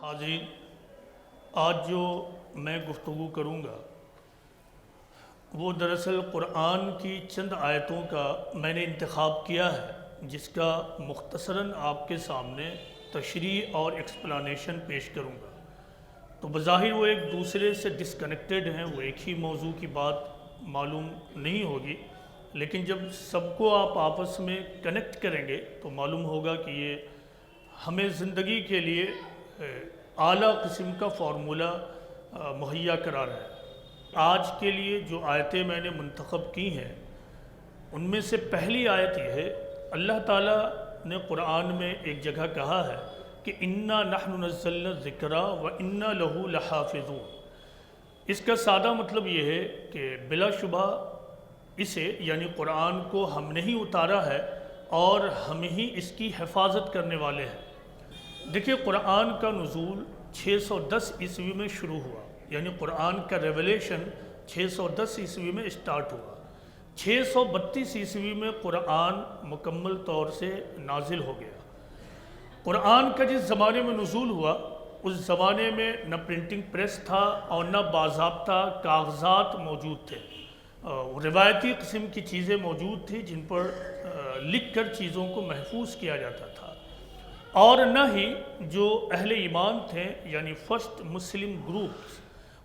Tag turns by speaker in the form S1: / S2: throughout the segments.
S1: حاضرین، آج جو میں گفتگو کروں گا وہ دراصل قرآن کی چند آیتوں کا میں نے انتخاب کیا ہے، جس کا مختصراً آپ کے سامنے تشریح اور ایکسپلانیشن پیش کروں گا۔ تو بظاہر وہ ایک دوسرے سے ڈسکنیکٹڈ ہیں، وہ ایک ہی موضوع کی بات معلوم نہیں ہوگی، لیکن جب سب کو آپ آپس میں کنیکٹ کریں گے تو معلوم ہوگا کہ یہ ہمیں زندگی کے لیے اعلیٰ قسم کا فارمولہ مہیا کرا رہا ہے۔ آج کے لیے جو آیتیں میں نے منتخب کی ہیں ان میں سے پہلی آیت یہ ہے، اللہ تعالیٰ نے قرآن میں ایک جگہ کہا ہے کہ اِنَّا نَحْنُ نَزَّلْنَا الذِّكْرَ وَإِنَّا لَهُ لَحَافِظُونَ۔ اس کا سادہ مطلب یہ ہے کہ بلا شبہ اسے یعنی قرآن کو ہم نے ہی اتارا ہے اور ہم ہی اس کی حفاظت کرنے والے ہیں۔ دیکھیے، قرآن کا نزول 610 عیسوی میں شروع ہوا، یعنی قرآن کا ریولیشن 610 عیسوی میں اسٹارٹ ہوا۔ 632 عیسوی میں قرآن مکمل طور سے نازل ہو گیا۔ قرآن کا جس زمانے میں نزول ہوا اس زمانے میں نہ پرنٹنگ پریس تھا اور نہ باضابطہ کاغذات موجود تھے۔ روایتی قسم کی چیزیں موجود تھیں جن پر لکھ کر چیزوں کو محفوظ کیا جاتا تھا، اور نہ ہی جو اہل ایمان تھے یعنی فرسٹ مسلم گروپس،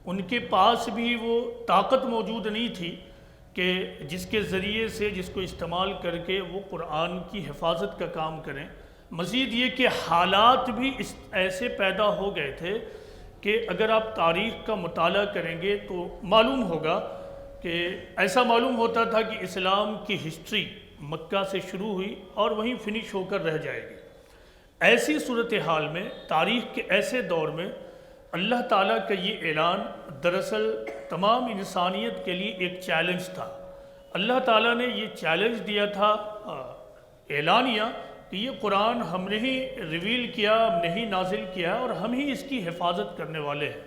S1: ان کے پاس بھی وہ طاقت موجود نہیں تھی کہ جس کے ذریعے سے جس کو استعمال کر کے وہ قرآن کی حفاظت کا کام کریں۔ مزید یہ کہ حالات بھی ایسے پیدا ہو گئے تھے کہ اگر آپ تاریخ کا مطالعہ کریں گے تو معلوم ہوگا کہ ایسا معلوم ہوتا تھا کہ اسلام کی ہسٹری مکہ سے شروع ہوئی اور وہیں فنش ہو کر رہ جائے گی۔ ایسی صورتحال میں، تاریخ کے ایسے دور میں، اللہ تعالیٰ کا یہ اعلان دراصل تمام انسانیت کے لیے ایک چیلنج تھا۔ اللہ تعالیٰ نے یہ چیلنج دیا تھا، اعلانیہ، کہ یہ قرآن ہم نے ہی ریویل کیا، ہم نے ہی نازل کیا اور ہم ہی اس کی حفاظت کرنے والے ہیں۔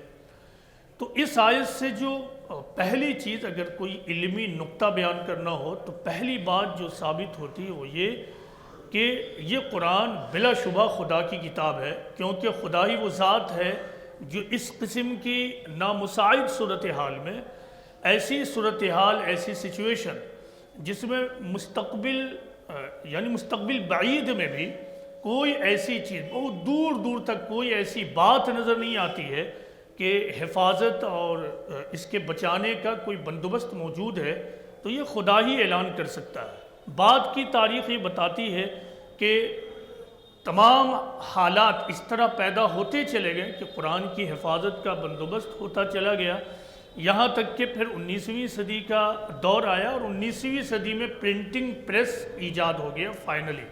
S1: تو اس آیت سے جو پہلی چیز، اگر کوئی علمی نقطہ بیان کرنا ہو تو پہلی بات جو ثابت ہوتی ہے وہ یہ کہ یہ قرآن بلا شبہ خدا کی کتاب ہے، کیونکہ خدا ہی وہ ذات ہے جو اس قسم کی نامساعد صورتحال میں، ایسی صورتحال، ایسی سچویشن جس میں مستقبل بعید میں بھی کوئی ایسی چیز، بہت دور دور تک کوئی ایسی بات نظر نہیں آتی ہے کہ حفاظت اور اس کے بچانے کا کوئی بندوبست موجود ہے، تو یہ خدا ہی اعلان کر سکتا ہے۔ بعد کی تاریخ یہ بتاتی ہے کہ تمام حالات اس طرح پیدا ہوتے چلے گئے کہ قرآن کی حفاظت کا بندوبست ہوتا چلا گیا، یہاں تک کہ پھر 19ویں صدی کا دور آیا اور 19ویں صدی میں پرنٹنگ پریس ایجاد ہو گیا۔ فائنلی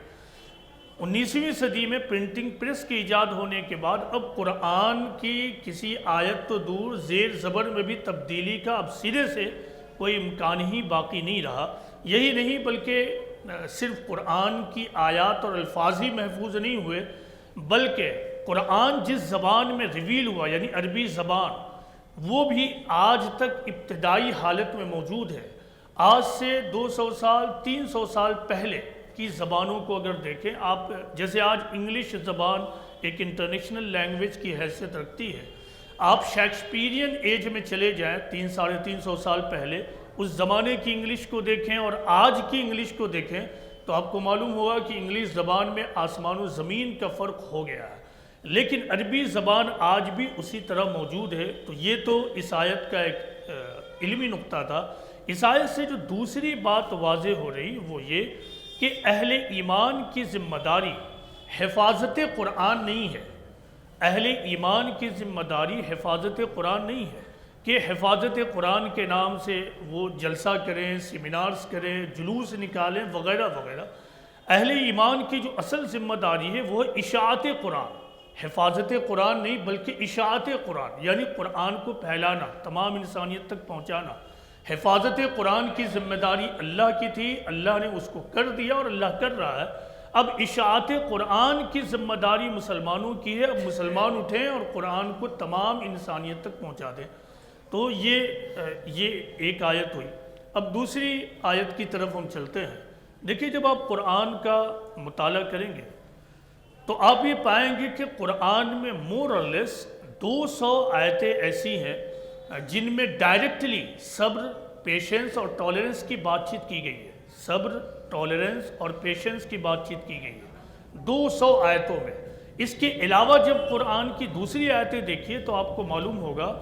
S1: 19ویں صدی میں پرنٹنگ پریس کے ایجاد ہونے کے بعد اب قرآن کی کسی آیت تو دور، زیر زبر میں بھی تبدیلی کا اب سرے سے کوئی امکان ہی باقی نہیں رہا۔ یہی نہیں بلکہ صرف قرآن کی آیات اور الفاظ ہی محفوظ نہیں ہوئے، بلکہ قرآن جس زبان میں ریویل ہوا یعنی عربی زبان، وہ بھی آج تک ابتدائی حالت میں موجود ہے۔ آج سے 200 سال 300 سال پہلے کی زبانوں کو اگر دیکھیں آپ، جیسے آج انگلش زبان ایک انٹرنیشنل لینگویج کی حیثیت رکھتی ہے، آپ شیکسپیرین ایج میں چلے جائیں 300-350 سال پہلے، اس زمانے کی انگلش کو دیکھیں اور آج کی انگلش کو دیکھیں تو آپ کو معلوم ہوگا کہ انگلش زبان میں آسمان و زمین کا فرق ہو گیا ہے، لیکن عربی زبان آج بھی اسی طرح موجود ہے۔ تو یہ تو اس آیت کا ایک علمی نقطہ تھا۔ اس آیت سے جو دوسری بات واضح ہو رہی وہ یہ کہ اہل ایمان کی ذمہ داری حفاظت قرآن نہیں ہے۔ اہل ایمان کی ذمہ داری حفاظت قرآن نہیں ہے کہ حفاظت قرآن کے نام سے وہ جلسہ کریں، سیمینارز کریں، جلوس نکالیں وغیرہ وغیرہ۔ اہل ایمان کی جو اصل ذمہ داری ہے وہ اشاعت قرآن، حفاظت قرآن نہیں بلکہ اشاعت قرآن، یعنی قرآن کو پھیلانا، تمام انسانیت تک پہنچانا۔ حفاظت قرآن کی ذمہ داری اللہ کی تھی، اللہ نے اس کو کر دیا اور اللہ کر رہا ہے۔ اب اشاعت قرآن کی ذمہ داری مسلمانوں کی ہے، اب مسلمان اٹھیں اور قرآن کو تمام انسانیت تک پہنچا دیں۔ تو یہ ایک آیت ہوئی۔ اب دوسری آیت کی طرف ہم چلتے ہیں۔ دیکھیے جب آپ قرآن کا مطالعہ کریں گے تو آپ یہ پائیں گے کہ قرآن میں مور اور لیس 200 آیتیں ایسی ہیں جن میں ڈائریکٹلی صبر، پیشنس اور ٹالرنس کی بات چیت کی گئی ہے۔ صبر، ٹالرنس اور پیشنس کی بات چیت کی گئی ہے 200 آیتوں میں۔ اس کے علاوہ جب قرآن کی دوسری آیتیں دیکھیے تو آپ کو معلوم ہوگا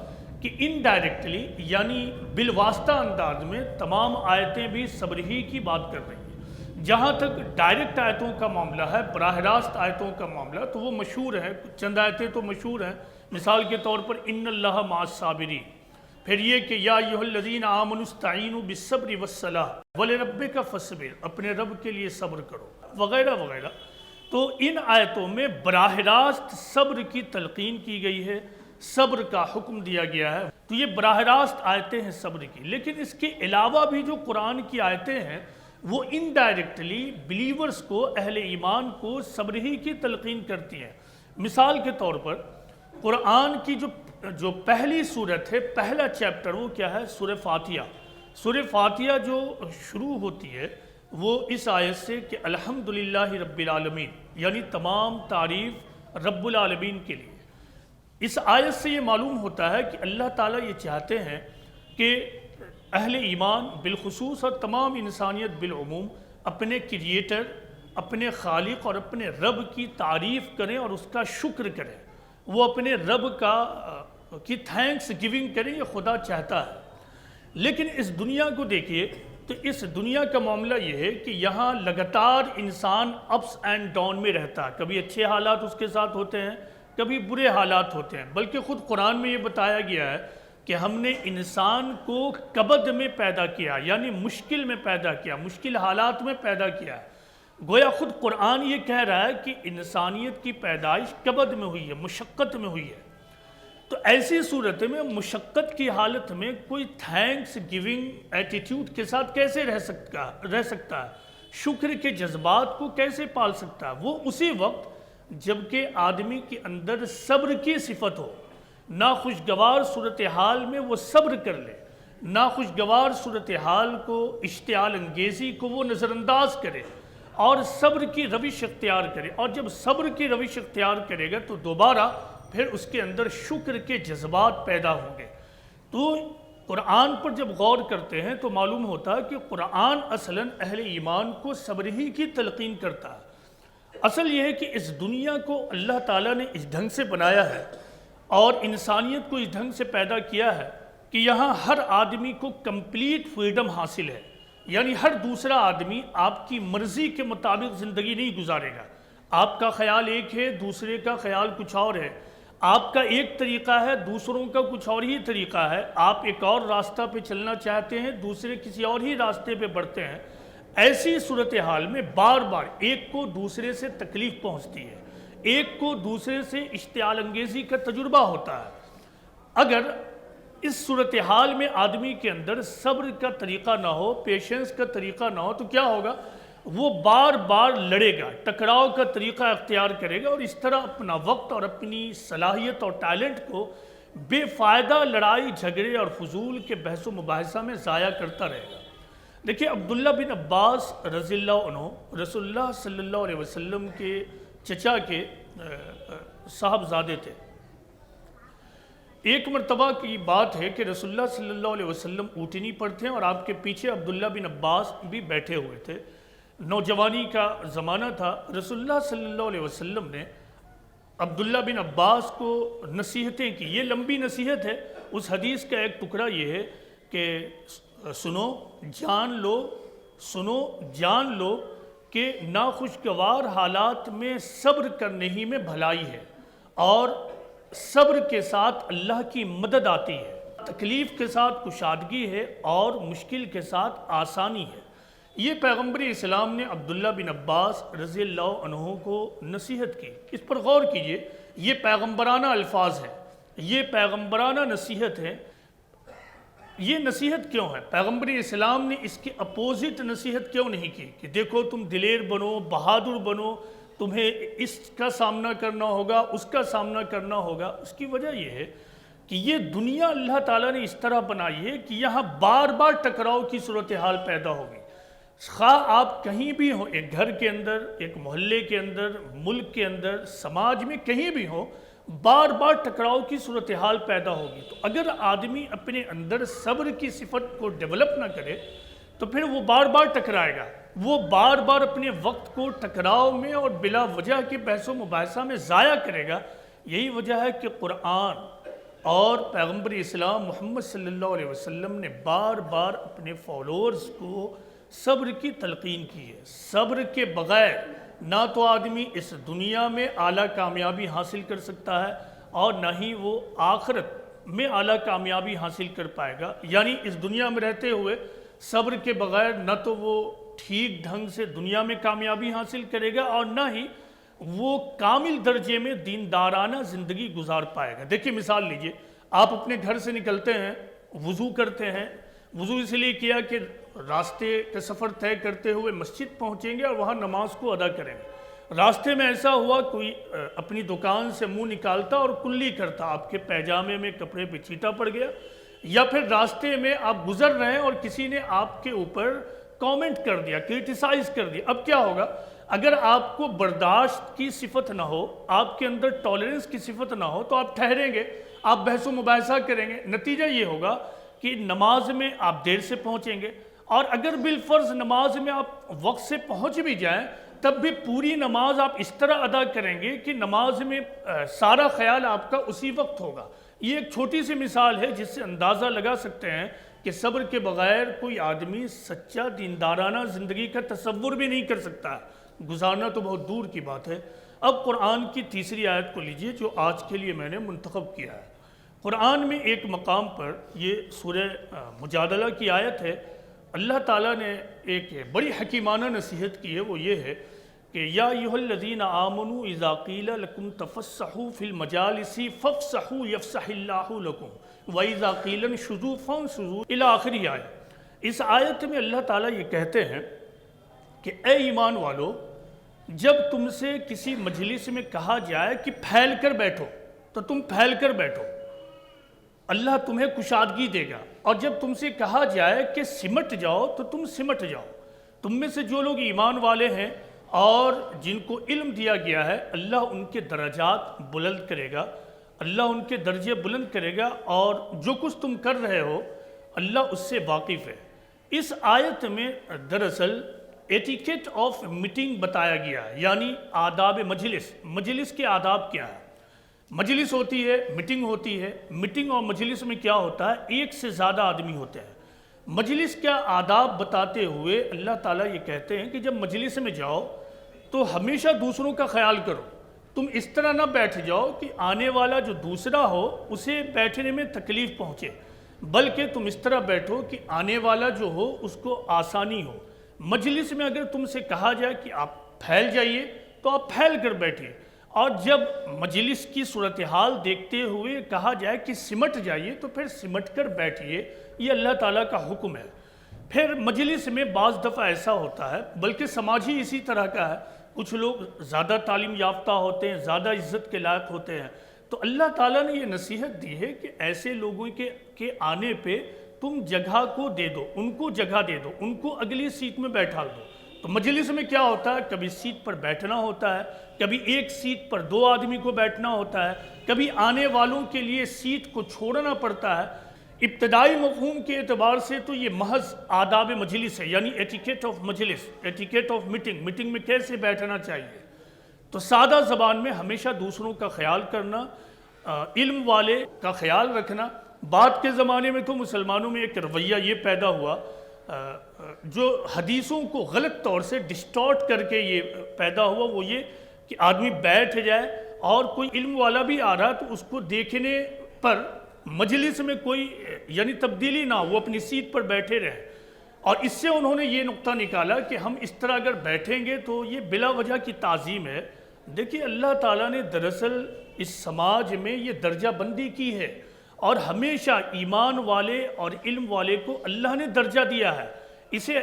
S1: کہ انڈائریکٹلی یعنی بالواسطہ انداز میں تمام آیتیں بھی صبر ہی کی بات کر رہی ہیں۔ جہاں تک ڈائریکٹ آیتوں کا معاملہ ہے، براہ راست آیتوں کا معاملہ، تو وہ مشہور ہیں، چند آیتیں تو مشہور ہیں۔ مثال کے طور پر ان اللہ مع الصابرین، پھر یہ کہ یا ایھا الذین آمنوا استعینوا بالصبر والصلاۃ ولربک فاصبر، اپنے رب کے لیے صبر کرو، وغیرہ وغیرہ۔ تو ان آیتوں میں براہ راست صبر کی تلقین کی گئی ہے، صبر کا حکم دیا گیا ہے۔ تو یہ براہ راست آیتیں ہیں صبر کی۔ لیکن اس کے علاوہ بھی جو قرآن کی آیتیں ہیں وہ انڈائریکٹلی بلیورز کو، اہل ایمان کو صبر ہی کی تلقین کرتی ہیں۔ مثال کے طور پر قرآن کی جو پہلی سورت ہے، پہلا چیپٹر، وہ کیا ہے؟ سورہ فاتحہ۔ سورہ فاتحہ جو شروع ہوتی ہے وہ اس آیت سے کہ الحمدللہ رب العالمین، یعنی تمام تعریف رب العالمین کے لیے۔ اس آیت سے یہ معلوم ہوتا ہے کہ اللہ تعالیٰ یہ چاہتے ہیں کہ اہل ایمان بالخصوص اور تمام انسانیت بالعموم اپنے کریٹر، اپنے خالق اور اپنے رب کی تعریف کریں اور اس کا شکر کریں، وہ اپنے رب کی تھینکس گیونگ کریں، یہ خدا چاہتا ہے۔ لیکن اس دنیا کو دیکھیے تو اس دنیا کا معاملہ یہ ہے کہ یہاں لگاتار انسان اپس اینڈ ڈاؤن میں رہتا ہے، کبھی اچھے حالات اس کے ساتھ ہوتے ہیں، کبھی برے حالات ہوتے ہیں۔ بلکہ خود قرآن میں یہ بتایا گیا ہے کہ ہم نے انسان کو کبد میں پیدا کیا، یعنی مشکل میں پیدا کیا، مشکل حالات میں پیدا کیا ہے۔ گویا خود قرآن یہ کہہ رہا ہے کہ انسانیت کی پیدائش کبد میں ہوئی ہے، مشقت میں ہوئی ہے۔ تو ایسی صورت میں مشقت کی حالت میں کوئی تھینکس گیونگ ایٹیٹیوڈ کے ساتھ کیسے رہ سکتا ہے؟ شکر کے جذبات کو کیسے پال سکتا ہے؟ وہ اسی وقت جبکہ آدمی کے اندر صبر کی صفت ہو، ناخوشگوار صورتحال میں وہ صبر کر لے، ناخوشگوار صورتحال کو، اشتعال انگیزی کو وہ نظر انداز کرے اور صبر کی روش اختیار کرے۔ اور جب صبر کی روش اختیار کرے گا تو دوبارہ پھر اس کے اندر شکر کے جذبات پیدا ہوں گے۔ تو قرآن پر جب غور کرتے ہیں تو معلوم ہوتا ہے کہ قرآن اصلاً اہل ایمان کو صبر ہی کی تلقین کرتا ہے۔ اصل یہ ہے کہ اس دنیا کو اللہ تعالیٰ نے اس ڈھنگ سے بنایا ہے اور انسانیت کو اس ڈھنگ سے پیدا کیا ہے کہ یہاں ہر آدمی کو کمپلیٹ فریڈم حاصل ہے، یعنی ہر دوسرا آدمی آپ کی مرضی کے مطابق زندگی نہیں گزارے گا۔ آپ کا خیال ایک ہے، دوسرے کا خیال کچھ اور ہے، آپ کا ایک طریقہ ہے، دوسروں کا کچھ اور ہی طریقہ ہے، آپ ایک اور راستہ پہ چلنا چاہتے ہیں، دوسرے کسی اور ہی راستے پہ بڑھتے ہیں۔ ایسی صورتحال میں بار بار ایک کو دوسرے سے تکلیف پہنچتی ہے، ایک کو دوسرے سے اشتعال انگیزی کا تجربہ ہوتا ہے۔ اگر اس صورتحال میں آدمی کے اندر صبر کا طریقہ نہ ہو، پیشنس کا طریقہ نہ ہو تو کیا ہوگا؟ وہ بار بار لڑے گا، ٹکراؤ کا طریقہ اختیار کرے گا اور اس طرح اپنا وقت اور اپنی صلاحیت اور ٹیلنٹ کو بے فائدہ لڑائی جھگڑے اور فضول کے بحث و مباحثہ میں ضائع کرتا رہے گا۔ دیکھیے عبداللہ بن عباس رضی اللہ عنہ رسول اللہ صلی اللہ علیہ وسلم کے چچا کے صاحبزادے تھے۔ ایک مرتبہ کی بات ہے کہ رسول اللہ صلی اللہ علیہ وسلم اونٹنی پر تھے اور آپ کے پیچھے عبداللہ بن عباس بھی بیٹھے ہوئے تھے۔ نوجوانی کا زمانہ تھا۔ رسول اللہ صلی اللہ علیہ وسلم نے عبداللہ بن عباس کو نصیحتیں کی۔ یہ لمبی نصیحت ہے۔ اس حدیث کا ایک ٹکڑا یہ ہے کہ سنو جان لو کہ ناخوشگوار حالات میں صبر کرنے ہی میں بھلائی ہے اور صبر کے ساتھ اللہ کی مدد آتی ہے، تکلیف کے ساتھ کشادگی ہے اور مشکل کے ساتھ آسانی ہے۔ یہ پیغمبر اسلام نے عبداللہ بن عباس رضی اللہ عنہ کو نصیحت کی۔ اس پر غور کیجئے، یہ پیغمبرانہ الفاظ ہیں، یہ پیغمبرانہ نصیحت ہے۔ یہ نصیحت کیوں ہے؟ پیغمبر اسلام نے اس کے اپوزٹ نصیحت کیوں نہیں کی کہ دیکھو تم دلیر بنو، بہادر بنو، تمہیں اس کا سامنا کرنا ہوگا، اس کا سامنا کرنا ہوگا؟ اس کی وجہ یہ ہے کہ یہ دنیا اللہ تعالیٰ نے اس طرح بنائی ہے کہ یہاں بار بار ٹکراؤ کی صورتحال پیدا ہوگی۔ خواہ آپ کہیں بھی ہوں، ایک گھر کے اندر، ایک محلے کے اندر، ملک کے اندر، سماج میں کہیں بھی ہوں، بار بار ٹکراؤ کی صورتحال پیدا ہوگی۔ تو اگر آدمی اپنے اندر صبر کی صفت کو ڈیولپ نہ کرے تو پھر وہ بار بار ٹکرائے گا، وہ بار بار اپنے وقت کو ٹکراؤ میں اور بلا وجہ کے بحث و مباحثہ میں ضائع کرے گا۔ یہی وجہ ہے کہ قرآن اور پیغمبر اسلام محمد صلی اللہ علیہ وسلم نے بار بار اپنے فالورز کو صبر کی تلقین کی ہے۔ صبر کے بغیر نہ تو آدمی اس دنیا میں اعلیٰ کامیابی حاصل کر سکتا ہے اور نہ ہی وہ آخرت میں اعلیٰ کامیابی حاصل کر پائے گا۔ یعنی اس دنیا میں رہتے ہوئے صبر کے بغیر نہ تو وہ ٹھیک ڈھنگ سے دنیا میں کامیابی حاصل کرے گا اور نہ ہی وہ کامل درجے میں دیندارانہ زندگی گزار پائے گا۔ دیکھیے مثال لیجئے، آپ اپنے گھر سے نکلتے ہیں، وضو کرتے ہیں، وضو اس لیے کیا کہ راستے کا سفر طے کرتے ہوئے مسجد پہنچیں گے اور وہاں نماز کو ادا کریں گے۔ راستے میں ایسا ہوا کوئی اپنی دکان سے منہ نکالتا اور کلی کرتا، آپ کے پیجامے میں کپڑے پہ چیٹا پڑ گیا، یا پھر راستے میں آپ گزر رہے ہیں اور کسی نے آپ کے اوپر کامنٹ کر دیا، کرٹیسائز کر دیا۔ اب کیا ہوگا؟ اگر آپ کو برداشت کی صفت نہ ہو، آپ کے اندر ٹالرنس کی صفت نہ ہو، تو آپ ٹھہریں گے، آپ بحث و مباحثہ کریں گے۔ نتیجہ یہ ہوگا کہ نماز میں آپ دیر سے پہنچیں گے، اور اگر بالفرض نماز میں آپ وقت سے پہنچ بھی جائیں تب بھی پوری نماز آپ اس طرح ادا کریں گے کہ نماز میں سارا خیال آپ کا اسی وقت ہوگا۔ یہ ایک چھوٹی سی مثال ہے جس سے اندازہ لگا سکتے ہیں کہ صبر کے بغیر کوئی آدمی سچا دیندارانہ زندگی کا تصور بھی نہیں کر سکتا ہے، گزارنا تو بہت دور کی بات ہے۔ اب قرآن کی تیسری آیت کو لیجئے جو آج کے لیے میں نے منتخب کیا ہے۔ قرآن میں ایک مقام پر، یہ سورہ مجادلہ کی آیت ہے، اللہ تعالیٰ نے ایک بڑی حکیمانہ نصیحت کی ہے، وہ یہ ہے کہ یا ایھا الذین آمنوا اذا قیل لکم تفسحوا فی المجالس فافسحوا یفسح اللہ لکم واذا قیل انشزوا فانشزوا الی آخر آیت۔ اس آیت میں اللہ تعالیٰ یہ کہتے ہیں کہ اے ایمان والو، جب تم سے کسی مجلس میں کہا جائے کہ پھیل کر بیٹھو تو تم پھیل کر بیٹھو، اللہ تمہیں کشادگی دے گا، اور جب تم سے کہا جائے کہ سمٹ جاؤ تو تم سمٹ جاؤ۔ تم میں سے جو لوگ ایمان والے ہیں اور جن کو علم دیا گیا ہے، اللہ ان کے درجات بلند کرے گا، اللہ ان کے درجے بلند کرے گا، اور جو کچھ تم کر رہے ہو اللہ اس سے واقف ہے۔ اس آیت میں دراصل ایٹیکیٹ آف میٹنگ بتایا گیا ہے، یعنی آداب مجلس، مجلس کے آداب کیا ہے۔ مجلس ہوتی ہے، میٹنگ ہوتی ہے، میٹنگ اور مجلس میں کیا ہوتا ہے؟ ایک سے زیادہ آدمی ہوتے ہیں۔ مجلس کا آداب بتاتے ہوئے اللہ تعالیٰ یہ کہتے ہیں کہ جب مجلس میں جاؤ تو ہمیشہ دوسروں کا خیال کرو، تم اس طرح نہ بیٹھ جاؤ کہ آنے والا جو دوسرا ہو اسے بیٹھنے میں تکلیف پہنچے، بلکہ تم اس طرح بیٹھو کہ آنے والا جو ہو اس کو آسانی ہو۔ مجلس میں اگر تم سے کہا جائے کہ آپ پھیل جائیے تو آپ پھیل کر بیٹھیے، اور جب مجلس کی صورتحال دیکھتے ہوئے کہا جائے کہ سمٹ جائیے تو پھر سمٹ کر بیٹھیے۔ یہ اللہ تعالیٰ کا حکم ہے۔ پھر مجلس میں بعض دفعہ ایسا ہوتا ہے، بلکہ سماج ہی اسی طرح کا ہے، کچھ لوگ زیادہ تعلیم یافتہ ہوتے ہیں، زیادہ عزت کے لائق ہوتے ہیں، تو اللہ تعالیٰ نے یہ نصیحت دی ہے کہ ایسے لوگوں کے آنے پہ تم جگہ کو دے دو، ان کو جگہ دے دو، ان کو اگلی سیٹ میں بیٹھا دو۔ تو مجلس میں کیا ہوتا ہے؟ کبھی سیٹ پر بیٹھنا ہوتا ہے، کبھی ایک سیٹ پر دو آدمی کو بیٹھنا ہوتا ہے، کبھی آنے والوں کے لیے سیٹ کو چھوڑنا پڑتا ہے۔ ابتدائی مفہوم کے اعتبار سے تو یہ محض آداب مجلس ہے، یعنی ایٹیکیٹ آف مجلس، ایٹیکیٹ آف میٹنگ، میٹنگ میں کیسے بیٹھنا چاہیے۔ تو سادہ زبان میں ہمیشہ دوسروں کا خیال کرنا، علم والے کا خیال رکھنا۔ بعد کے زمانے میں تو مسلمانوں میں ایک رویہ یہ پیدا ہوا جو حدیثوں کو غلط طور سے ڈسٹارٹ کر کے یہ پیدا ہوا، وہ یہ کہ آدمی بیٹھ جائے اور کوئی علم والا بھی آ رہا تو اس کو دیکھنے پر مجلس میں کوئی یعنی تبدیلی نہ ہو، وہ اپنی سیٹ پر بیٹھے رہے، اور اس سے انہوں نے یہ نقطہ نکالا کہ ہم اس طرح اگر بیٹھیں گے تو یہ بلا وجہ کی تعظیم ہے۔ دیکھیے اللہ تعالیٰ نے دراصل اس سماج میں یہ درجہ بندی کی ہے، اور ہمیشہ ایمان والے اور علم والے کو اللہ نے درجہ دیا ہے،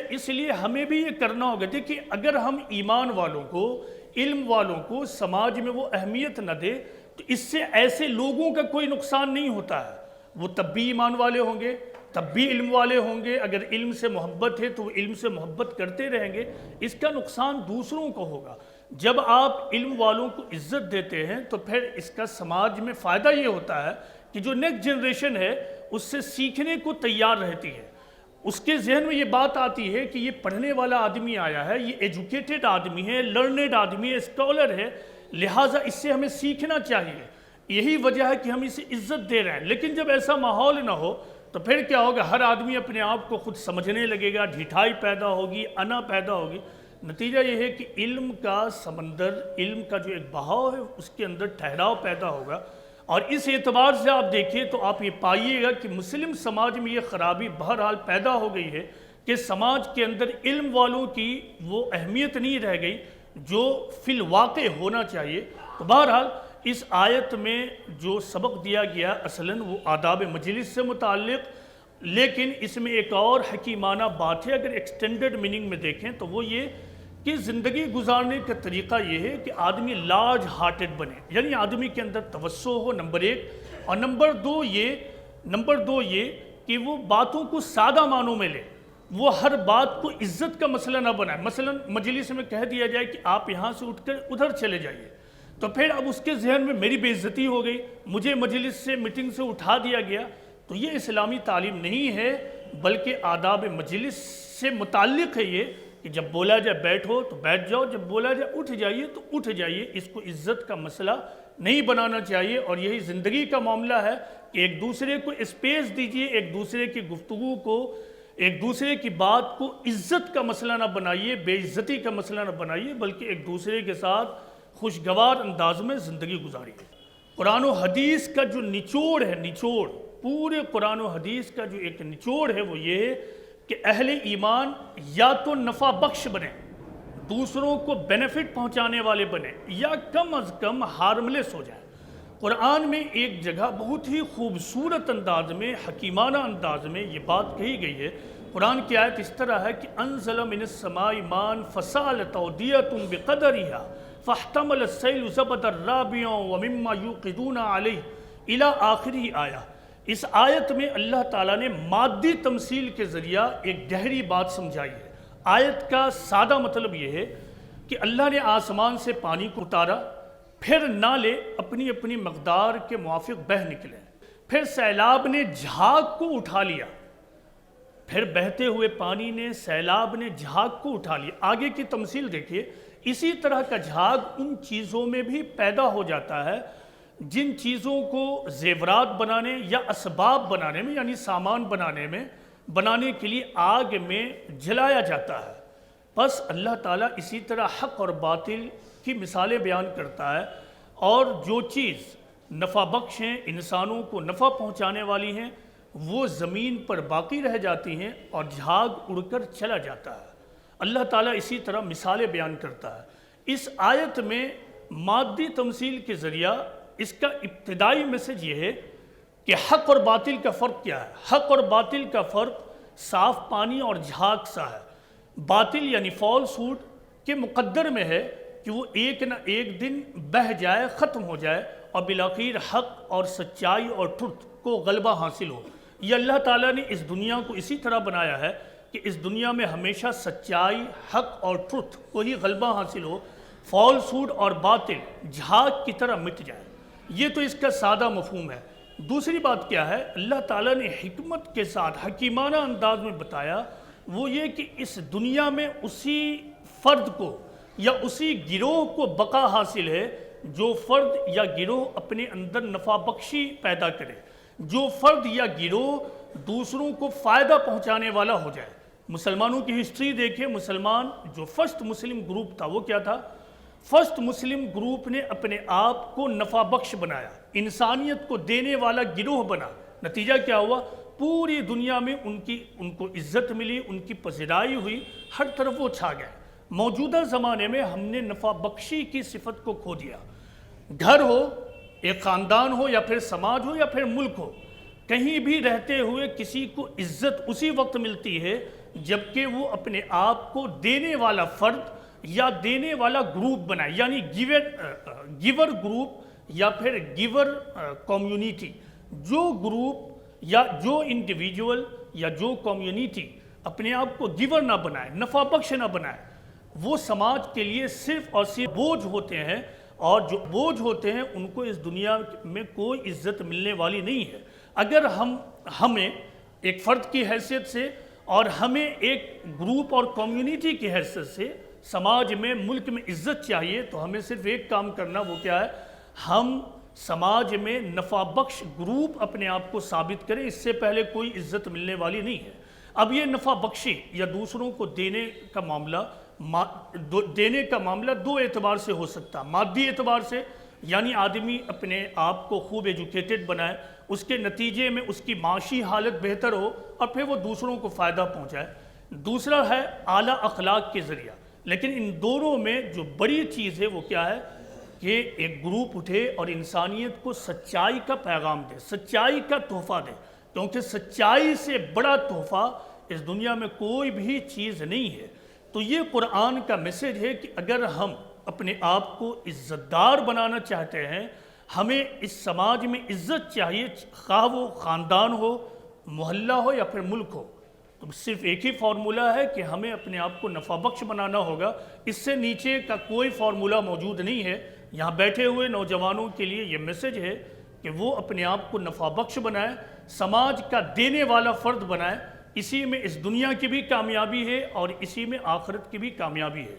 S1: اس لیے ہمیں بھی یہ کرنا ہوگا۔ دیکھیے اگر ہم ایمان والوں کو، علم والوں کو سماج میں وہ اہمیت نہ دے تو اس سے ایسے لوگوں کا کوئی نقصان نہیں ہوتا ہے، وہ تب بھی ایمان والے ہوں گے، تب بھی علم والے ہوں گے، اگر علم سے محبت ہے تو وہ علم سے محبت کرتے رہیں گے، اس کا نقصان دوسروں کو ہوگا۔ جب آپ علم والوں کو عزت دیتے ہیں تو پھر اس کا سماج میں فائدہ یہ ہوتا ہے کہ جو نیکسٹ جنریشن ہے اس سے سیکھنے کو تیار رہتی ہے، اس کے ذہن میں یہ بات آتی ہے کہ یہ پڑھنے والا آدمی آیا ہے، یہ ایجوکیٹڈ آدمی ہے، لرنڈ آدمی ہے، اسکالر ہے، لہٰذا اس سے ہمیں سیکھنا چاہیے، یہی وجہ ہے کہ ہم اسے عزت دے رہے ہیں۔ لیکن جب ایسا ماحول نہ ہو تو پھر کیا ہوگا، ہر آدمی اپنے آپ کو خود سمجھنے لگے گا، ڈھٹائی پیدا ہوگی، انا پیدا ہوگی۔ نتیجہ یہ ہے کہ علم کا سمندر، علم کا جو ایک بہاؤ ہے اس کے اندر ٹھہراؤ پیدا ہوگا، اور اس اعتبار سے آپ دیکھیں تو آپ یہ پائیے گا کہ مسلم سماج میں یہ خرابی بہرحال پیدا ہو گئی ہے کہ سماج کے اندر علم والوں کی وہ اہمیت نہیں رہ گئی جو فی الواقع ہونا چاہیے۔ تو بہرحال اس آیت میں جو سبق دیا گیا اصلاً وہ آداب مجلس سے متعلق، لیکن اس میں ایک اور حکیمانہ بات ہے، اگر ایکسٹینڈڈ میننگ میں دیکھیں تو وہ یہ کہ زندگی گزارنے کا طریقہ یہ ہے کہ آدمی لارج ہارٹڈ بنے، یعنی آدمی کے اندر توسع ہو، نمبر ایک، اور نمبر دو یہ کہ وہ باتوں کو سادہ معنوں میں لے، وہ ہر بات کو عزت کا مسئلہ نہ بنائے۔ مثلا مجلس میں کہہ دیا جائے کہ آپ یہاں سے اٹھ کر ادھر چلے جائیے، تو پھر اب اس کے ذہن میں میری بے عزتی ہو گئی، مجھے مجلس سے میٹنگ سے اٹھا دیا گیا، تو یہ اسلامی تعلیم نہیں ہے، بلکہ آداب مجلس سے متعلق ہے یہ کہ جب بولا جائے بیٹھو تو بیٹھ جاؤ، جب بولا جائے اٹھ جائیے تو اٹھ جائیے، اس کو عزت کا مسئلہ نہیں بنانا چاہیے۔ اور یہی زندگی کا معاملہ ہے کہ ایک دوسرے کو اسپیس دیجئے، ایک دوسرے کی گفتگو کو، ایک دوسرے کی بات کو عزت کا مسئلہ نہ بنائیے، بے عزتی کا مسئلہ نہ بنائیے، بلکہ ایک دوسرے کے ساتھ خوشگوار انداز میں زندگی گزاریے۔ قرآن و حدیث کا جو نچوڑ ہے، پورے قرآن و حدیث کا جو ایک نچوڑ ہے وہ یہ ہے کہ اہل ایمان یا تو نفع بخش بنے، دوسروں کو بینیفٹ پہنچانے والے بنے، یا کم از کم ہارملیس ہو جائے۔ قرآن میں ایک جگہ بہت ہی خوبصورت انداز میں، حکیمانہ انداز میں یہ بات کہی گئی ہے۔ قرآن کی آیت اس طرح ہے کہ انزل من السماء ماء فسالت اودیۃ بقدرها فاحتمل السیل زبدا رابعا ومما یوقدون علیہ الی آخری آیہ۔ اس آیت میں اللہ تعالیٰ نے مادی تمثیل کے ذریعہ ایک گہری بات سمجھائی ہے۔ آیت کا سادہ مطلب یہ ہے کہ اللہ نے آسمان سے پانی کو اتارا، پھر نالے اپنی اپنی مقدار کے موافق بہہ نکلے، پھر سیلاب نے جھاگ کو اٹھا لیا، پھر بہتے ہوئے پانی نے، سیلاب نے جھاگ کو اٹھا لیا۔ آگے کی تمثیل دیکھیے، اسی طرح کا جھاگ ان چیزوں میں بھی پیدا ہو جاتا ہے جن چیزوں کو زیورات بنانے یا اسباب بنانے میں، یعنی سامان بنانے کے لیے آگ میں جلایا جاتا ہے۔ بس اللہ تعالیٰ اسی طرح حق اور باطل کی مثالیں بیان کرتا ہے، اور جو چیز نفع بخش ہیں، انسانوں کو نفع پہنچانے والی ہیں، وہ زمین پر باقی رہ جاتی ہیں اور جھاگ اڑ کر چلا جاتا ہے۔ اللہ تعالیٰ اسی طرح مثالیں بیان کرتا ہے۔ اس آیت میں مادی تمثیل کے ذریعہ اس کا ابتدائی میسج یہ ہے کہ حق اور باطل کا فرق کیا ہے۔ حق اور باطل کا فرق صاف پانی اور جھاگ سا ہے۔ باطل یعنی فالس ہوڈ کے مقدر میں ہے کہ وہ ایک نہ ایک دن بہہ جائے، ختم ہو جائے، اور بالآخر حق اور سچائی اور ٹروتھ کو غلبہ حاصل ہو۔ یہ اللہ تعالیٰ نے اس دنیا کو اسی طرح بنایا ہے کہ اس دنیا میں ہمیشہ سچائی، حق اور ٹروتھ کو ہی غلبہ حاصل ہو، فالس ہوڈ اور باطل جھاگ کی طرح مٹ جائے۔ یہ تو اس کا سادہ مفہوم ہے۔ دوسری بات کیا ہے، اللہ تعالیٰ نے حکمت کے ساتھ حکیمانہ انداز میں بتایا، وہ یہ کہ اس دنیا میں اسی فرد کو یا اسی گروہ کو بقا حاصل ہے جو فرد یا گروہ اپنے اندر نفع بخشی پیدا کرے، جو فرد یا گروہ دوسروں کو فائدہ پہنچانے والا ہو جائے۔ مسلمانوں کی ہسٹری دیکھیں، مسلمان جو فرسٹ مسلم گروپ تھا وہ کیا تھا؟ فرسٹ مسلم گروپ نے اپنے آپ کو نفع بخش بنایا، انسانیت کو دینے والا گروہ بنا۔ نتیجہ کیا ہوا؟ پوری دنیا میں ان کو عزت ملی، ان کی پذیرائی ہوئی، ہر طرف وہ چھا گئے۔ موجودہ زمانے میں ہم نے نفع بخشی کی صفت کو کھو دیا۔ گھر ہو، ایک خاندان ہو، یا پھر سماج ہو، یا پھر ملک ہو، کہیں بھی رہتے ہوئے کسی کو عزت اسی وقت ملتی ہے جبکہ وہ اپنے آپ کو دینے والا فرد یا دینے والا گروپ بنائے، یعنی گیور گروپ یا پھر گیور کمیونٹی۔ جو گروپ یا جو انڈیویجول یا جو کمیونٹی اپنے آپ کو گیور نہ بنائے، نفع بخش نہ بنائے، وہ سماج کے لیے صرف اور صرف بوجھ ہوتے ہیں، اور جو بوجھ ہوتے ہیں ان کو اس دنیا میں کوئی عزت ملنے والی نہیں ہے۔ اگر ہمیں ایک فرد کی حیثیت سے اور ہمیں ایک گروپ اور کمیونٹی کی حیثیت سے سماج میں، ملک میں عزت چاہیے، تو ہمیں صرف ایک کام کرنا، وہ کیا ہے؟ ہم سماج میں نفع بخش گروپ اپنے آپ کو ثابت کریں، اس سے پہلے کوئی عزت ملنے والی نہیں ہے۔ اب یہ نفع بخشی یا دوسروں کو دینے کا معاملہ دو اعتبار سے ہو سکتا ہے۔ مادی اعتبار سے، یعنی آدمی اپنے آپ کو خوب ایجوکیٹڈ بنائے، اس کے نتیجے میں اس کی معاشی حالت بہتر ہو اور پھر وہ دوسروں کو فائدہ پہنچائے۔ دوسرا ہے اعلیٰ اخلاق کے ذریعہ۔ لیکن ان دونوں میں جو بڑی چیز ہے وہ کیا ہے کہ ایک گروپ اٹھے اور انسانیت کو سچائی کا پیغام دے، سچائی کا تحفہ دے، کیونکہ سچائی سے بڑا تحفہ اس دنیا میں کوئی بھی چیز نہیں ہے۔ تو یہ قرآن کا میسج ہے کہ اگر ہم اپنے آپ کو عزت دار بنانا چاہتے ہیں، ہمیں اس سماج میں عزت چاہیے، خواہ وہ خاندان ہو، محلہ ہو یا پھر ملک ہو، تو صرف ایک ہی فارمولہ ہے کہ ہمیں اپنے آپ کو نفع بخش بنانا ہوگا۔ اس سے نیچے کا کوئی فارمولہ موجود نہیں ہے۔ یہاں بیٹھے ہوئے نوجوانوں کے لیے یہ میسج ہے کہ وہ اپنے آپ کو نفع بخش بنائیں، سماج کا دینے والا فرد بنائیں، اسی میں اس دنیا کی بھی کامیابی ہے اور اسی میں آخرت کی بھی کامیابی ہے۔